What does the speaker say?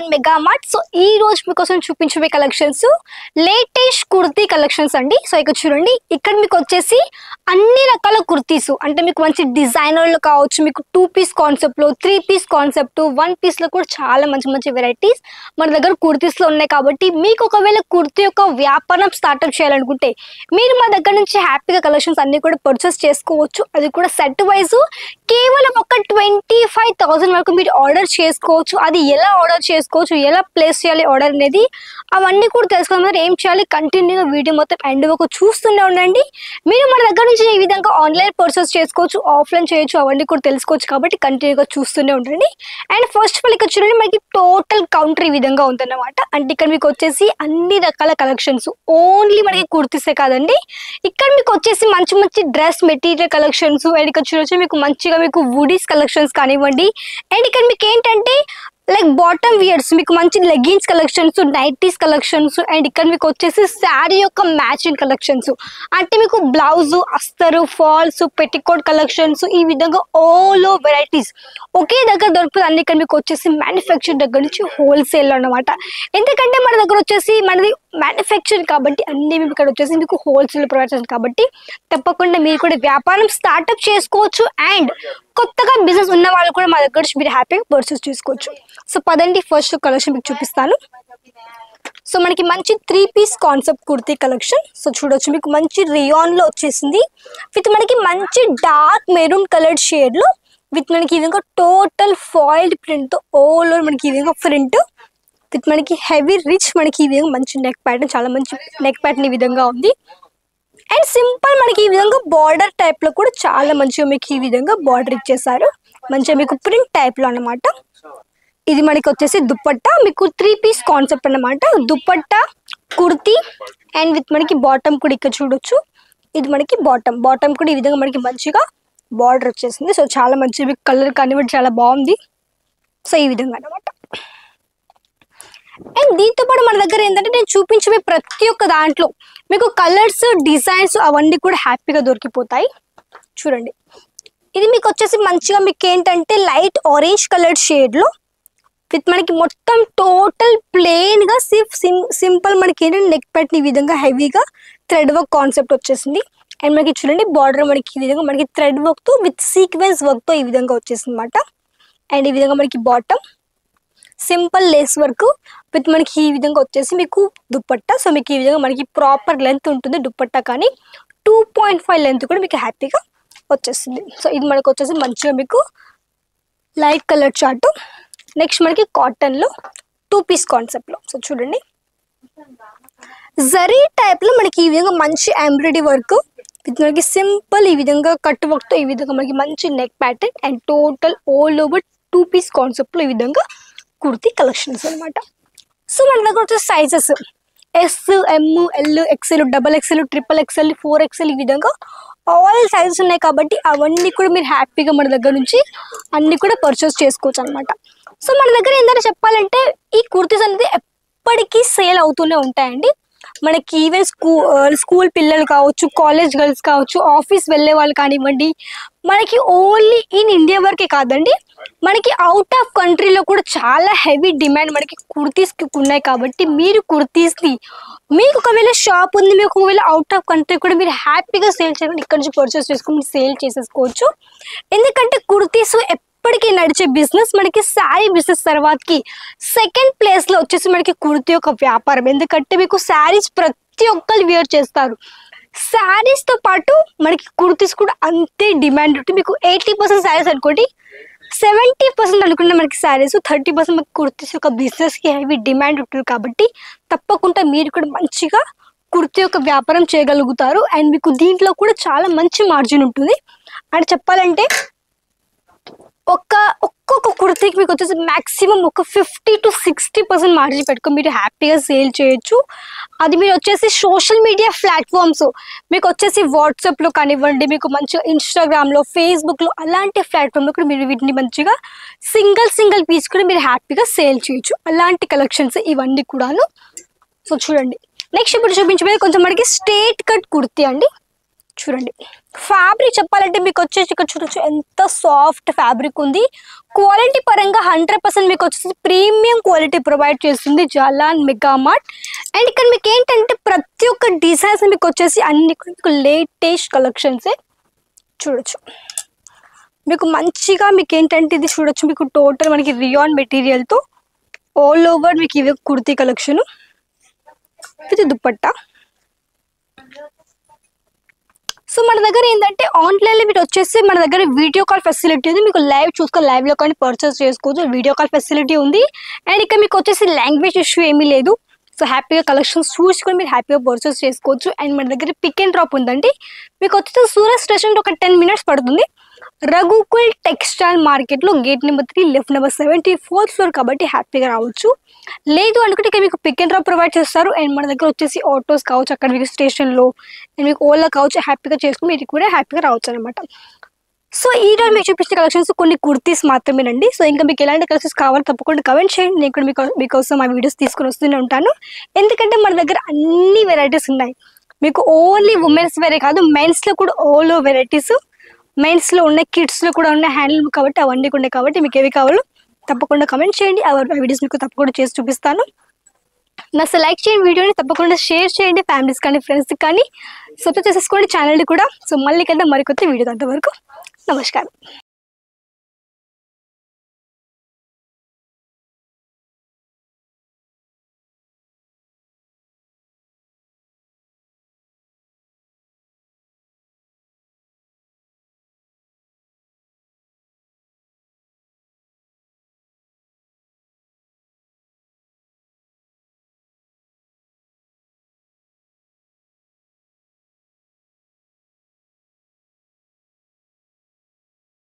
One mega mart. So ఈ రోజు మీకోసం చూపించే కలెక్షన్స్ లేటెస్ట్ కుర్తీ కలెక్షన్స్ అండి. సో ఇక్కడ చూడండి, ఇక్కడ మీకు వచ్చేసి అన్ని రకాల కుర్తీస్ అంటే మీకు మంచి డిజైనర్లు కావచ్చు, మీకు 2 పీస్ కాన్సెప్ట్లో, 3 పీస్ కాన్సెప్ట్, 1 పీస్లో కూడా చాలా మంచి మంచి వెరైటీస్ మన దగ్గర కుర్తీస్లో ఉన్నాయి. కాబట్టి మీకు ఒకవేళ కుర్తీ యొక్క వ్యాపారం స్టార్ట్అప్ చేయాలనుకుంటే మీరు మా దగ్గర నుంచి హ్యాపీగా కలెక్షన్స్ అన్ని కూడా పర్చేస్ చేసుకోవచ్చు. అది కూడా సెట్ వైజ్ కేవలం ఒక 25,000 వరకు మీరు ఆర్డర్ చేసుకోవచ్చు. అది ఎలా ఆర్డర్ చేసుకోవచ్చు, ఎలా ప్లేస్ చేయాలి ఆర్డర్ అనేది అవన్నీ కూడా తెలుసుకోవాలి. ఏం చేయాలి, కంటిన్యూగా వీడియో మొత్తం ఎండ్ వరకు చూస్తూనే ఉండండి. మీరు మన దగ్గర నుంచి ఈ విధంగా ఆన్లైన్ పర్చేస్ చేసుకోవచ్చు, ఆఫ్లైన్ చేయొచ్చు, అవన్నీ కూడా తెలుసుకోవచ్చు. కాబట్టి కంటిన్యూగా చూస్తూనే ఉండండి. అండ్ ఫస్ట్ ఆఫ్ ఆల్ ఇక్కడ చూడండి, మనకి టోటల్ కౌంటర్ ఈ విధంగా ఉందన్నమాట. అంటే ఇక్కడ మీకు వచ్చేసి అన్ని రకాల కలెక్షన్స్, ఓన్లీ మనకి కుర్తీసే కాదండి, ఇక్కడ మీకు వచ్చేసి మంచి మంచి డ్రెస్ మెటీరియల్ కలెక్షన్స్, అండ్ ఇక్కడ చూడొచ్చు మీకు మంచిగా మీకు వుడీస్ కలెక్షన్స్ కానివ్వండి. అండ్ ఇక్కడ మీకు ఏంటంటే లైక్ బాటమ్ వియర్స్, మీకు మంచి leggings collections, nighties collections, and ఇక్కడ మీకు వచ్చేసి శారీ యొక్క మ్యాచింగ్ కలెక్షన్స్, అంటే మీకు బ్లౌజ్, అస్తరు, ఫాల్స్, పెట్టికోట్ కలెక్షన్స్, ఈ విధంగా ఆల్ వెరైటీస్ ఒకే దగ్గర దొరుకుతుంది. అన్ని ఇక్కడ మీకు వచ్చేసి మ్యానుఫ్యాక్చర్ దగ్గర నుంచి హోల్సేల్ అన్నమాట. ఎందుకంటే మన దగ్గర వచ్చేసి మనది మ్యానుఫ్యాక్చర్ కాబట్టి అన్ని మేము ఇక్కడ వచ్చేసి మీకు హోల్సేల్ ప్రొవైడ్ చేస్తాం. కాబట్టి తప్పకుండా మీరు కూడా వ్యాపారం స్టార్ట్అప్ చేసుకోవచ్చు. అండ్ కొత్తగా బిజినెస్ ఉన్న వాళ్ళు కూడా మా దగ్గర మీరు హ్యాపీగా పర్చేస్ చేసుకోవచ్చు. సో పదండి, ఫస్ట్ కలెక్షన్ మీకు చూపిస్తాను. సో మనకి మంచి 3 piece concept kurti collection. So చూడొచ్చు, మీకు మంచి రియాన్ లో వచ్చేసింది విత్ మనకి మంచి డార్క్ మెరూన్ కలర్డ్ షేడ్ లో, విత్ మనకి ఈ విధంగా టోటల్ ఫాయిల్డ్ ప్రింట్ తో ఆల్ ఓవర్ మనకి ఈ విధంగా ప్రింట్ విత్ మనకి హెవీ రిచ్, మనకి ఈ విధంగా మంచి నెక్ ప్యాటర్న్, చాలా మంచి నెక్ ప్యాటర్న్ ఈ విధంగా ఉంది. అండ్ సింపుల్ మనకి ఈ విధంగా బార్డర్ టైప్ లో కూడా చాలా మంచిగా మీకు ఈ విధంగా బార్డర్ ఇచ్చేసారు, మంచిగా మీకు ప్రింట్ టైప్ లో అన్నమాట. ఇది మనకి వచ్చేసి దుపట్టా, మీకు 3 పీస్ కాన్సెప్ట్ అన్నమాట. దుపట్టా, కుర్తీ, అండ్ విత్ మనకి బాటమ్ కూడా ఇక్కడ చూడొచ్చు. ఇది మనకి బాటమ్ కూడా ఈ విధంగా మనకి మంచిగా బార్డర్ వచ్చేసింది. సో చాలా మంచి మీకు కలర్ కానివ్వండి, చాలా బాగుంది. సో ఈ విధంగా అన్నమాట. అండ్ దీంతో పాటు మన దగ్గర ఏంటంటే నేను చూపించే ప్రతి ఒక్క దాంట్లో మీకు కలర్స్, డిజైన్స్ అవన్నీ కూడా హ్యాపీగా దొరికిపోతాయి. చూడండి, ఇది మీకు వచ్చేసి మంచిగా మీకు ఏంటంటే లైట్ ఆరెంజ్ కలర్ షేడ్లో విత్ మనకి మొత్తం టోటల్ ప్లెయిన్గా సింపుల్ మనకి ఏంటంటే నెక్ ప్యాటర్న్ ఈ విధంగా హెవీగా థ్రెడ్ వర్క్ కాన్సెప్ట్ వచ్చేసింది. అండ్ మనకి చూడండి బార్డర్ మనకి ఈ విధంగా మనకి థ్రెడ్ వర్క్తో విత్ సీక్వెన్స్ వర్క్తో ఈ విధంగా వచ్చేసింది అనమాట. అండ్ ఈ విధంగా మనకి bottom simple lace work with మనకి ఈ విధంగా వచ్చేసి మీకు దుపట్టా. సో మీకు ఈ విధంగా మనకి ప్రాపర్ లెంత్ ఉంటుంది దుపట్టా, కానీ 2.5 లెంత్ కూడా మీకు హ్యాపీగా వచ్చేస్తుంది. సో ఇది మనకు వచ్చేసి మంచిగా మీకు లైట్ కలర్ చార్ట్. నెక్స్ట్ మనకి కాటన్లో 2 పీస్ కాన్సెప్ట్లో. సో చూడండి, జరీ టైప్లో మనకి ఈ విధంగా మంచి ఎంబ్రాయిడరీ వర్క్ విత్ మనకి సింపుల్ ఈ విధంగా కట్ వర్క్తో ఈ విధంగా మనకి మంచి neck pattern, and total all over 2 piece కాన్సెప్ట్లో ఈ విధంగా కుర్తీ కలెక్షన్స్ అనమాట. సో మన దగ్గర వచ్చే sizes S, M, L, XL, XXL, XXL, 4XL ఈ విధంగా ఆల్ సైజెస్ ఉన్నాయి. కాబట్టి అవన్నీ కూడా మీరు హ్యాపీగా మన దగ్గర నుంచి అన్ని కూడా పర్చేస్ చేసుకోవచ్చు అనమాట. సో మన దగ్గర ఏంటంటే చెప్పాలంటే ఈ కుర్తీస్ అనేది ఎప్పటికీ సేల్ అవుతూనే ఉంటాయండి. మనకి ఈవెన్ స్కూల్ పిల్లలు కావచ్చు, కాలేజ్ గర్ల్స్ కావచ్చు, ఆఫీస్ వెళ్ళే వాళ్ళు కానివ్వండి, మనకి ఓన్లీ ఇన్ ఇండియా వరకే కాదండి, మనకి అవుట్ ఆఫ్ కంట్రీలో కూడా చాలా హెవీ డిమాండ్ మనకి కుర్తీస్కి ఉన్నాయి. కాబట్టి మీరు కుర్తీస్ని మీకు ఒకవేళ షాప్ ఉంది, మీకు ఒకవేళ అవుట్ ఆఫ్ కంట్రీ కూడా మీరు హ్యాపీగా సేల్ చేయండి, ఇక్కడ నుంచి పర్చేస్ చేసుకుని సేల్ చేసేసుకోవచ్చు. ఎందుకంటే కుర్తీస్ ఎప్పటికీ నడిచే బిజినెస్. మనకి శారీ బిజినెస్ తర్వాతకి సెకండ్ ప్లేస్లో వచ్చేసి మనకి కుర్తీ యొక్క వ్యాపారం. ఎందుకంటే మీకు శారీస్ ప్రతి ఒక్కరు వేర్ చేస్తారు, శారీస్తో పాటు మనకి కుర్తీస్ కూడా అంతే డిమాండ్ ఉంటుంది. మీకు 80% శారీస్ అనుకోండి, 70% అనుకుంటే మనకి శారీస్, 30% మనకి కుర్తీస్ యొక్క బిజినెస్కి హెవీ డిమాండ్ ఉంటుంది. కాబట్టి తప్పకుండా మీరు కూడా మంచిగా కుర్తీ యొక్క వ్యాపారం చేయగలుగుతారు. అండ్ మీకు దీంట్లో కూడా చాలా మంచి మార్జిన్ ఉంటుంది. అంటే చెప్పాలంటే ఒక్కొక్క కుర్తీకి మీకు వచ్చేసి మ్యాక్సిమం ఒక 50 to 60% మార్జిన్ పెట్టుకొని మీరు హ్యాపీగా సేల్ చేయొచ్చు. అది మీరు వచ్చేసి సోషల్ మీడియా ప్లాట్ఫామ్స్ మీకు వచ్చేసి వాట్సాప్లో కానివ్వండి, మీకు మంచిగా ఇన్స్టాగ్రామ్లో, ఫేస్బుక్లో అలాంటి ప్లాట్ఫామ్లో కూడా మీరు వీటిని మంచిగా సింగిల్ పీస్ కూడా మీరు హ్యాపీగా సేల్ చేయొచ్చు. అలాంటి కలెక్షన్స్ ఇవన్నీ కూడాను. సో చూడండి, నెక్స్ట్ ఇప్పుడు చూపించబోయేది కొంచెం మనకి స్ట్రేట్ కట్ కుర్తీ అండి. చూడండి ఫ్యాబ్రిక్ చెప్పాలంటే మీకు వచ్చేసి ఇక్కడ చూడొచ్చు ఎంత సాఫ్ట్ ఫ్యాబ్రిక్ ఉంది. క్వాలిటీ పరంగా 100% మీకు వచ్చేసి ప్రీమియం క్వాలిటీ ప్రొవైడ్ చేస్తుంది జాలాన్ మెగా మార్ట్. అండ్ ఇక్కడ మీకు ఏంటంటే ప్రతి ఒక్క డిజైన్స్ మీకు వచ్చేసి అన్ని మీకు లేటెస్ట్ కలెక్షన్సే చూడొచ్చు. మీకు మంచిగా మీకు ఏంటంటే ఇది చూడొచ్చు, మీకు టోటల్ మనకి రియాన్ మెటీరియల్తో ఆల్ ఓవర్ మీకు ఇవి కుర్తీ కలెక్షన్. ఇది దుపట్టా. సో మన దగ్గర ఏంటంటే ఆన్లైన్లో మీరు వచ్చేసి మన దగ్గర వీడియో కాల్ ఫెసిలిటీ ఉంది. మీకు లైవ్ చూసుకొని లైవ్లో కానీ పర్చేస్ చేసుకోవచ్చు, వీడియో కాల్ ఫెసిలిటీ ఉంది. అండ్ ఇక్కడ మీకు వచ్చేసి లాంగ్వేజ్ ఇష్యూ ఏమీ లేదు. సో హ్యాపీగా కలెక్షన్స్ చూసుకొని మీరు హ్యాపీగా పర్చేస్ చేసుకోవచ్చు. అండ్ మన దగ్గర పిక్ అండ్ డ్రాప్ ఉందండి. మీకు వచ్చేసి సూరత్ స్టేషన్ ఒక 10 minutes పడుతుంది. రఘుకుల్ టెక్స్టైల్ మార్కెట్లో gate number 3 left number 74th floor కాబట్టి హ్యాపీగా రావచ్చు. లేదు అనుకుంటే ఇక్కడ మీకు పిక్ అండ్ డ్రాప్ ప్రొవైడ్ చేస్తారు. అండ్ మన దగ్గర వచ్చేసి ఆటోస్ కావచ్చు అక్కడ మీకు స్టేషన్లో, అండ్ మీకు ఓలా కావచ్చు హ్యాపీగా చేసుకుని మీరు కూడా హ్యాపీగా రావచ్చు అనమాట. సో ఈ రోజు మీకు చూపించిన కలెక్షన్స్ కొన్ని కుర్తీస్ మాత్రమేనండి. సో ఇంకా మీకు ఎలాంటి కలెక్షన్స్ కావాలో తప్పకుండా కమెంట్ చేయండి. నేను కూడా మీకోసం ఆ వీడియోస్ తీసుకుని వస్తూనే ఉంటాను. ఎందుకంటే మన దగ్గర అన్ని వెరైటీస్ ఉన్నాయి. మీకు ఓన్లీ ఉమెన్స్ వేరే కాదు, మెన్స్లో కూడా ఆల్ వెరైటీస్. మెన్స్లో ఉన్నాయి, కిడ్స్లో కూడా ఉన్నాయి, హ్యాండ్లూమ్ కాబట్టి అవన్నీ ఉన్నాయి. కాబట్టి మీకు ఏవి కావాలో తప్పకుండా కమెంట్ చేయండి. ఆ వీడియోస్ మీకు తప్పకుండా చేసి చూపిస్తాను. నచ్చ లైక్ చేయండి, వీడియోని తప్పకుండా షేర్ చేయండి ఫ్యామిలీస్ కానీ ఫ్రెండ్స్కి కానీ. సబ్స్క్రైబ్ చేసేసుకోండి ఛానల్ని కూడా. సో మళ్ళీ కన్నా మరికొత్త వీడియో, అంతవరకు నమస్కారం.